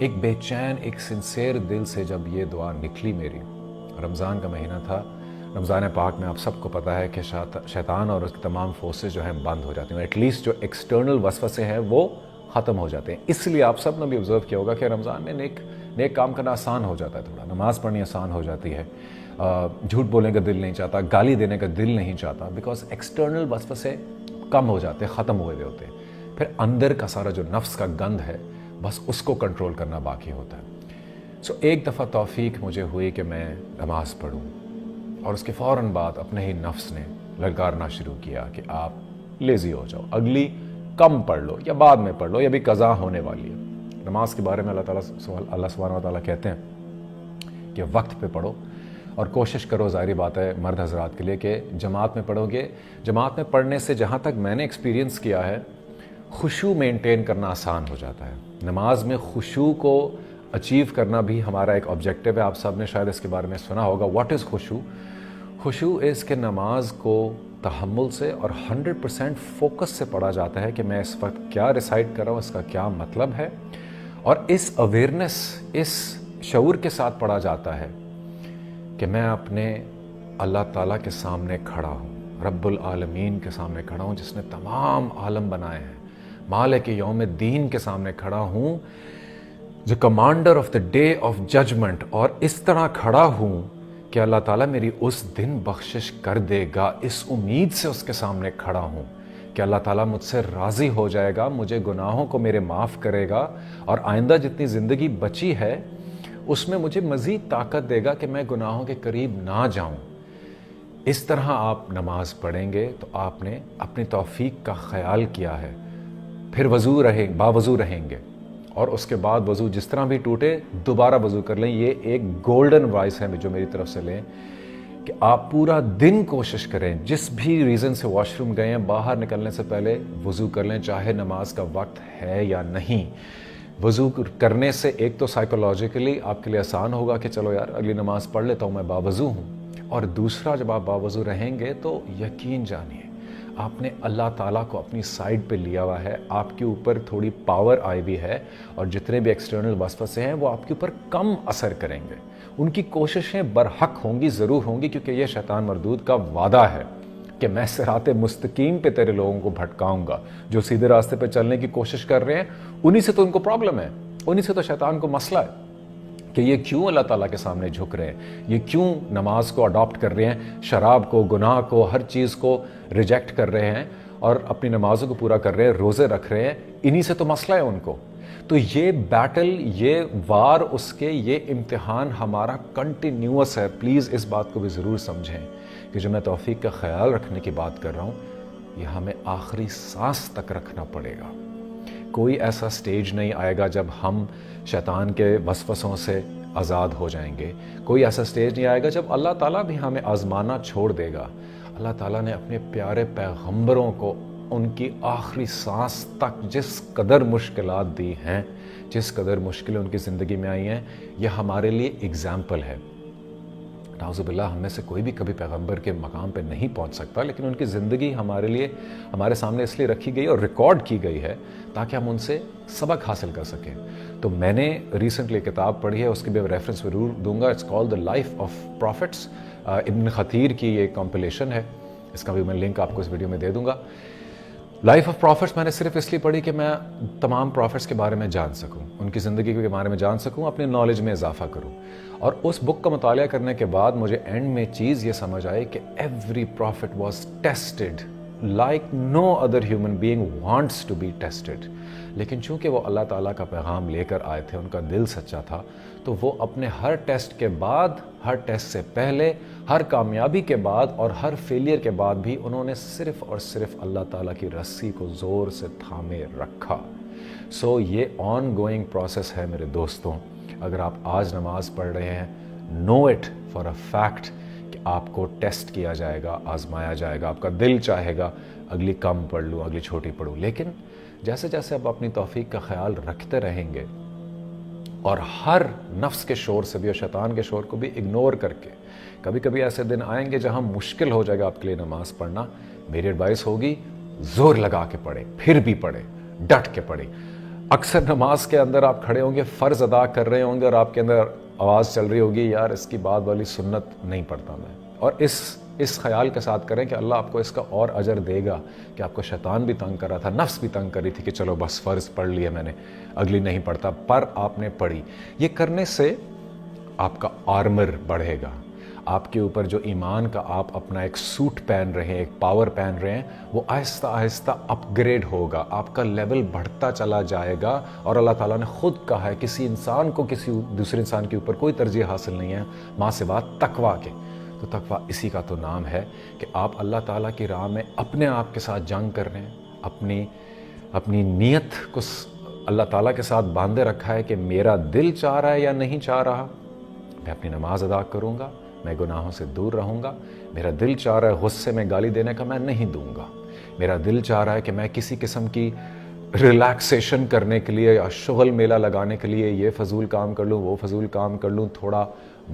ایک بے چین ایک سنسیئر دل سے جب یہ دعا نکلی میری، رمضان کا مہینہ تھا، رمضان پاک میں آپ سب کو پتہ ہے کہ شیطان اور اس کی تمام فورسز جو ہیں بند ہو جاتی ہیں، ایٹ لیسٹ جو ایکسٹرنل وسوسے ہیں وہ ختم ہو جاتے ہیں۔ اس لیے آپ سب نے بھی آبزرو کیا ہوگا کہ رمضان میں نیک کام کرنا آسان ہو جاتا ہے، تھوڑا نماز پڑھنی آسان ہو جاتی ہے، جھوٹ بولنے کا دل نہیں چاہتا، گالی دینے کا دل نہیں چاہتا، بیکاز ایکسٹرنل وسوسے کم ہو جاتے ہیں، ختم ہوئے ہوتے ہیں۔ پھر اندر کا سارا جو نفس کا گند ہے بس اس کو کنٹرول کرنا باقی ہوتا ہے۔ ایک دفعہ توفیق مجھے ہوئی کہ میں نماز پڑھوں، اور اس کے فوراً بعد اپنے ہی نفس نے للکارنا شروع کیا کہ آپ لیزی ہو جاؤ، اگلی کم پڑھ لو یا بعد میں پڑھ لو، یا بھی قضا ہونے والی ہے۔ نماز کے بارے میں اللہ سبحانہ و تعالیٰ کہتے ہیں کہ وقت پہ پڑھو، اور کوشش کرو، ظاہری بات ہے مرد حضرات کے لیے، کہ جماعت میں پڑھو گے۔ جماعت میں پڑھنے سے جہاں تک میں نے ایکسپیرینس کیا ہے، خشوع مینٹین کرنا آسان ہو جاتا ہے۔ نماز میں خشوع کو اچیو کرنا بھی ہمارا ایک آبجیکٹیو ہے۔ آپ سب نے شاید اس کے بارے میں سنا ہوگا، واٹ از خشوع؟ خشوع اس کہ نماز کو تحمل سے اور 100% فوکس سے پڑھا جاتا ہے کہ میں اس وقت کیا ریسائٹ کر رہا ہوں، اس کا کیا مطلب ہے، اور اس اویئرنیس، اس شعور کے ساتھ پڑھا جاتا ہے کہ میں اپنے اللہ تعالیٰ کے سامنے کھڑا ہوں، رب العالمین کے سامنے کھڑا ہوں، جس نے تمام عالم بنائے ہیں، مالک یوم الدین کے سامنے کھڑا ہوں، جو commander of the day of judgement, اور اس طرح کھڑا ہوں کہ اللہ تعالیٰ میری اس دن بخشش کر دے گا، اس امید سے اس کے سامنے کھڑا ہوں کہ اللہ تعالیٰ مجھ سے راضی ہو جائے گا، مجھے گناہوں کو میرے معاف کرے گا، اور آئندہ جتنی زندگی بچی ہے اس میں مجھے مزید طاقت دے گا کہ میں گناہوں کے قریب نہ جاؤں۔ اس طرح آپ نماز پڑھیں گے تو آپ نے اپنی توفیق کا خیال کیا ہے، پھر باوضو رہیں گے، اور اس کے بعد وضو جس طرح بھی ٹوٹے دوبارہ وضو کر لیں۔ یہ ایک گولڈن وائس ہے جو میری طرف سے لیں کہ آپ پورا دن کوشش کریں، جس بھی ریزن سے واش روم گئے ہیں، باہر نکلنے سے پہلے وضو کر لیں، چاہے نماز کا وقت ہے یا نہیں۔ وضو کرنے سے ایک تو سائیکولوجیکلی آپ کے لیے آسان ہوگا کہ چلو یار اگلی نماز پڑھ لیتا ہوں، میں باوضو ہوں، اور دوسرا جب آپ باوضو رہیں گے تو یقین جانیے آپ نے اللہ تعالیٰ کو اپنی سائیڈ پہ لیا ہوا ہے، آپ کے اوپر تھوڑی پاور آئی بھی ہے، اور جتنے بھی ایکسٹرنل وسوسے ہیں وہ آپ کے اوپر کم اثر کریں گے۔ ان کی کوششیں برحق ہوں گی، ضرور ہوں گی، کیونکہ یہ شیطان مردود کا وعدہ ہے کہ میں صراط مستقیم پہ تیرے لوگوں کو بھٹکاؤں گا۔ جو سیدھے راستے پہ چلنے کی کوشش کر رہے ہیں انہی سے تو ان کو پرابلم ہے، انہی سے تو شیطان کو مسئلہ ہے کہ یہ کیوں اللہ تعالیٰ کے سامنے جھک رہے ہیں، یہ کیوں نماز کو اڈاپٹ کر رہے ہیں، شراب کو، گناہ کو، ہر چیز کو ریجیکٹ کر رہے ہیں، اور اپنی نمازوں کو پورا کر رہے ہیں، روزے رکھ رہے ہیں، انہی سے تو مسئلہ ہے ان کو۔ تو یہ بیٹل، یہ وار، اس کے یہ امتحان ہمارا کنٹینیوس ہے۔ پلیز اس بات کو بھی ضرور سمجھیں کہ جو میں توفیق کا خیال رکھنے کی بات کر رہا ہوں، یہ ہمیں آخری سانس تک رکھنا پڑے گا۔ کوئی ایسا سٹیج نہیں آئے گا جب ہم شیطان کے وسوسوں سے آزاد ہو جائیں گے، کوئی ایسا سٹیج نہیں آئے گا جب اللہ تعالیٰ بھی ہمیں آزمانا چھوڑ دے گا۔ اللہ تعالیٰ نے اپنے پیارے پیغمبروں کو ان کی آخری سانس تک جس قدر مشکلات دی ہیں، جس قدر مشکلیں ان کی زندگی میں آئی ہیں، یہ ہمارے لیے اگزامپل ہے۔ نعوذ باللہ ہم میں سے کوئی بھی کبھی پیغمبر کے مقام پہ نہیں پہنچ سکتا، لیکن ان کی زندگی ہمارے لیے، ہمارے سامنے اس لیے رکھی گئی اور ریکارڈ کی گئی ہے تاکہ ہم ان سے سبق حاصل کر سکیں۔ تو میں نے ریسنٹلی کتاب پڑھی ہے، اس کی بھی ریفرنس ضرور دوں گا، it's called the life of prophets, Ibn Kathir کی یہ کمپلیشن ہے، اس کا بھی میں لنک آپ کو اس ویڈیو میں دے دوں گا۔ لائف آف پروفٹس میں نے صرف اس لیے پڑھی کہ میں تمام پروفٹس کے بارے میں جان سکوں، ان کی زندگی کے بارے میں جان سکوں، اپنی نالج میں اضافہ کروں۔ اور اس بک کا مطالعہ کرنے کے بعد مجھے اینڈ میں چیز یہ سمجھ آئی کہ every prophet was tested like no other human being wants to be tested, لیکن چونکہ وہ اللہ تعالیٰ کا پیغام لے کر آئے تھے، ان کا دل سچا تھا، تو وہ اپنے ہر ٹیسٹ کے بعد، ہر ٹیسٹ سے پہلے، ہر کامیابی کے بعد اور ہر فیلئر کے بعد بھی انہوں نے صرف اور صرف اللہ تعالیٰ کی رسی کو زور سے تھامے رکھا۔ یہ آن گوئنگ پروسیس ہے میرے دوستوں۔ اگر آپ آج نماز پڑھ رہے ہیں، نو اٹ فار اے فیکٹ کہ آپ کو ٹیسٹ کیا جائے گا، آزمایا جائے گا، آپ کا دل چاہے گا اگلی کم پڑھ لوں، اگلی چھوٹی پڑھوں، لیکن جیسے جیسے آپ اپنی توفیق کا خیال رکھتے رہیں گے اور ہر نفس کے شور سے بھی اور شیطان کے شور کو بھی اگنور کر کے، کبھی کبھی ایسے دن آئیں گے جہاں مشکل ہو جائے گا آپ کے لیے نماز پڑھنا، میری ایڈوائس ہوگی زور لگا کے پڑھیں، پھر بھی پڑھیں، ڈٹ کے پڑھیں۔ اکثر نماز کے اندر آپ کھڑے ہوں گے، فرض ادا کر رہے ہوں گے اور آپ کے اندر آواز چل رہی ہوگی، یار اس کی بعد والی سنت نہیں پڑھتا میں، اور اس خیال کے ساتھ کریں کہ اللہ آپ کو اس کا اور اجر دے گا کہ آپ کو شیطان بھی تنگ کر رہا تھا، نفس بھی تنگ کر رہی تھی کہ چلو بس فرض پڑھ لیا میں نے، اگلی نہیں پڑھتا، پر آپ نے پڑھی۔ یہ کرنے سے آپ کا آرمر بڑھے گا، آپ کے اوپر جو ایمان کا آپ اپنا ایک سوٹ پہن رہے ہیں، ایک پاور پہن رہے ہیں، وہ آہستہ آہستہ اپ گریڈ ہوگا، آپ کا لیول بڑھتا چلا جائے گا۔ اور اللہ تعالیٰ نے خود کہا ہے کسی انسان کو کسی دوسرے انسان کے اوپر کوئی ترجیح حاصل نہیں ہے ماں سے بات تقویٰ کے۔ تو تقویٰ اسی کا تو نام ہے کہ آپ اللہ تعالیٰ کی راہ میں اپنے آپ کے ساتھ جنگ کر رہے ہیں، اپنی نیت کو اللہ تعالیٰ کے ساتھ باندھے رکھا ہے کہ میرا دل چاہ رہا ہے یا نہیں چاہ رہا، میں اپنی نماز ادا کروں گا، میں گناہوں سے دور رہوں گا، میرا دل چاہ رہا ہے غصے میں گالی دینے کا، میں نہیں دوں گا، میرا دل چاہ رہا ہے کہ میں کسی قسم کی ریلیکسیشن کرنے کے لیے یا شغل میلہ لگانے کے لیے یہ فضول کام کر لوں، وہ فضول کام کر لوں، تھوڑا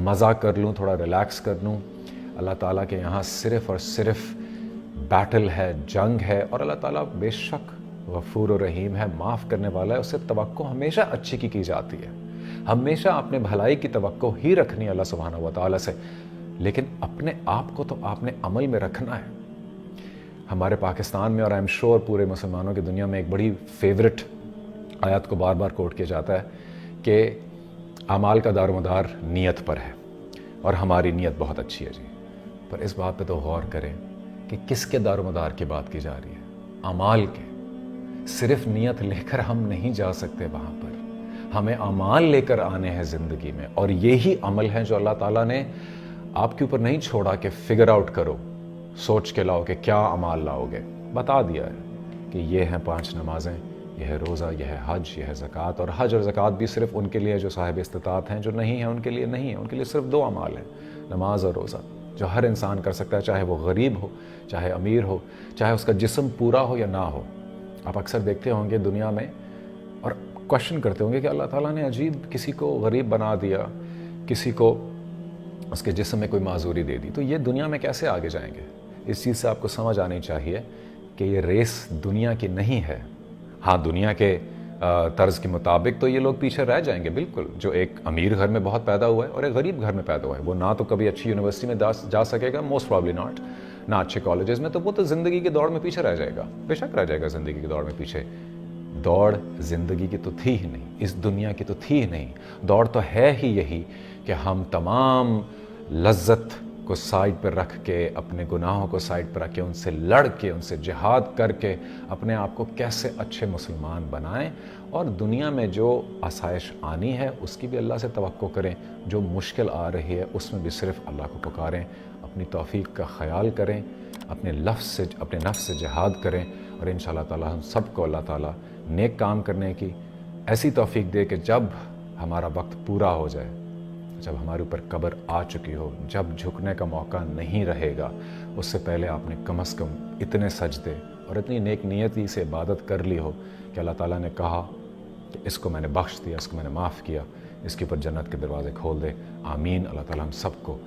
مزہ کر لوں، تھوڑا ریلیکس کر لوں۔ اللہ تعالیٰ کے یہاں صرف اور صرف بیٹل ہے، جنگ ہے، اور اللہ تعالیٰ بے شک غفور و رحیم ہے، معاف کرنے والا ہے، اس سے توقع ہمیشہ اچھی کی جاتی ہے، ہمیشہ اپنے بھلائی کی توقع ہی رکھنی ہے اللہ سبحانہ و تعالیٰ سے، لیکن اپنے آپ کو تو آپ نے عمل میں رکھنا ہے۔ ہمارے پاکستان میں اور آئی ایم شور پورے مسلمانوں کی دنیا میں ایک بڑی فیورٹ آیت کو بار بار کوٹ کیا جاتا ہے کہ اعمال کا دار و مدار نیت پر ہے، اور ہماری نیت بہت اچھی ہے جی، پر اس بات پہ تو غور کریں کہ کس کے دار و مدار کی بات کی جا رہی ہے؟ اعمال کے۔ صرف نیت لے کر ہم نہیں جا سکتے وہاں پر، ہمیں اعمال لے کر آنے ہیں زندگی میں، اور یہی عمل ہے جو اللہ تعالیٰ نے آپ کے اوپر نہیں چھوڑا کہ فگر آؤٹ کرو، سوچ کے لاؤ کہ کیا اعمال لاؤ گے، بتا دیا ہے کہ یہ ہیں 5 نمازیں، یہ ہے روزہ، یہ ہے حج، یہ ہے زکوٰۃ، اور حج اور زکوٰۃ بھی صرف ان کے لیے جو صاحب استطاعت ہیں، جو نہیں ہیں ان کے لیے نہیں ہے، ان کے لیے صرف 2 اعمال ہیں، نماز اور روزہ، جو ہر انسان کر سکتا ہے، چاہے وہ غریب ہو، چاہے امیر ہو، چاہے اس کا جسم پورا ہو یا نہ ہو۔ آپ اکثر دیکھتے ہوں گے دنیا میں اور کوشچن کرتے ہوں گے کہ اللہ تعالیٰ نے عجیب کسی کو غریب بنا دیا، کسی کو اس کے جسم میں کوئی معذوری دے دی، تو یہ دنیا میں کیسے آگے جائیں گے؟ اس چیز سے آپ کو سمجھ آنی چاہیے کہ یہ ریس دنیا کی نہیں ہے۔ ہاں، دنیا کے طرز کے مطابق تو یہ لوگ پیچھے رہ جائیں گے بالکل، جو ایک امیر گھر میں بہت پیدا ہوا ہے اور ایک غریب گھر میں پیدا ہوا ہے، وہ نہ تو کبھی اچھی یونیورسٹی میں جا سکے گا، موسٹ پرابلی ناٹ، نہ اچھے کالجز میں، تو وہ تو زندگی کی دوڑ میں پیچھے رہ جائے گا، بے شک رہ جائے گا زندگی کی دوڑ میں پیچھے۔ دوڑ زندگی کی تو تھی ہی نہیں، اس دنیا کی تو تھی ہی نہیں، دوڑ تو ہے ہی یہی کہ ہم تمام لذت کو سائڈ پر رکھ کے، اپنے گناہوں کو سائڈ پر رکھ کے، ان سے لڑ کے، ان سے جہاد کر کے اپنے آپ کو کیسے اچھے مسلمان بنائیں، اور دنیا میں جو آسائش آنی ہے اس کی بھی اللہ سے توقع کریں، جو مشکل آ رہی ہے اس میں بھی صرف اللہ کو پکاریں، اپنی توفیق کا خیال کریں، اپنے نفس سے جہاد کریں، اور انشاءاللہ تعالی ہم سب کو اللہ تعالیٰ نیک کام کرنے کی ایسی توفیق دے کہ جب ہمارا وقت پورا ہو جائے، جب ہمارے اوپر قبر آ چکی ہو، جب جھکنے کا موقع نہیں رہے گا، اس سے پہلے آپ نے کم از کم اتنے سجدے اور اتنی نیک نیتی سے عبادت کر لی ہو کہ اللہ تعالیٰ نے کہا کہ اس کو میں نے بخش دیا، اس کو میں نے معاف کیا، اس کے اوپر جنت کے دروازے کھول دے۔ آمین۔ اللہ تعالیٰ ہم سب کو